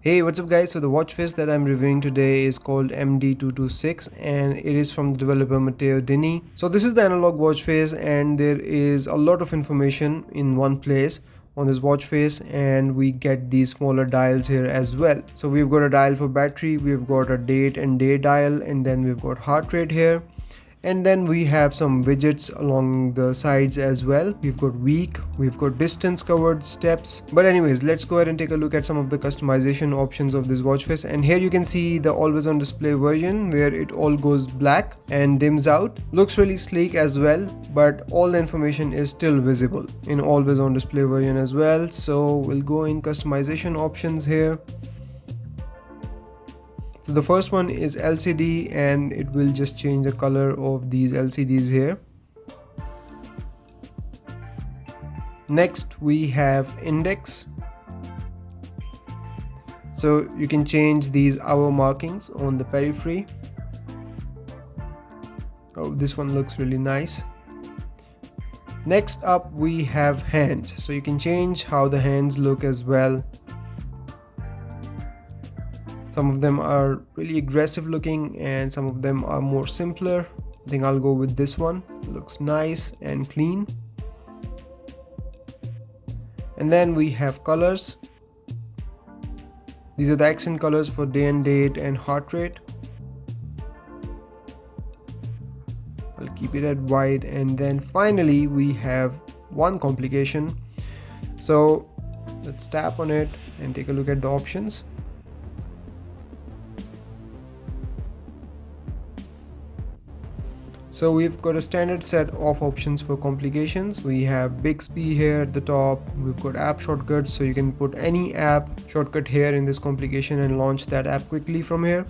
Hey, what's up guys? So the watch face that I'm reviewing today is called MD226 and it is from the developer Matteo Dini. So this is the analog watch face and there is a lot of information in one place on this watch face, and we get these smaller dials here as well. So we've got a dial for battery, we've got a date and day dial, and then we've got heart rate here. And then we have some widgets along the sides as well. We've got week, we've got distance covered, steps. But anyways, let's go ahead and take a look at some of the customization options of this watch face. And here you can see the always on display version where it all goes black and dims out. Looks really sleek as well, but all the information is still visible in always on display version as well. So we'll go in customization options here. So the first one is LCD, and it will just change the color of these LCDs here. Next we have index. So you can change these hour markings on the periphery. Oh, this one looks really nice. Next up we have hands. So you can change how the hands look as well. Some of them are really aggressive looking and some of them are more simpler. I think I'll go with this one. It looks nice and clean. And then we have colors. These are the accent colors for day and date and heart rate. I'll keep it at white. And then finally we have one complication. So let's tap on it and take a look at the options. So we've got a standard set of options for complications. We have Bixby here at the top. We've got app shortcuts, so you can put any app shortcut here in this complication and launch that app quickly from here.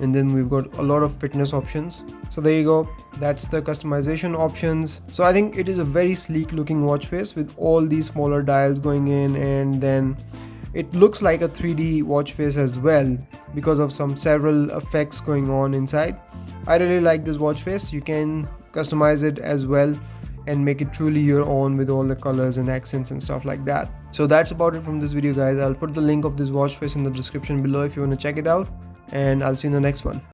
And then we've got a lot of fitness options. So there you go, that's the customization options. So I think it is a very sleek looking watch face with all these smaller dials going in, and then it looks like a 3D watch face as well because of some several effects going on inside. I really like this watch face. You can customize it as well and make it truly your own with all the colors and accents and stuff like that. So that's about it from this video guys. I'll put the link of this watch face in the description below if you want to check it out, and I'll see you in the next one.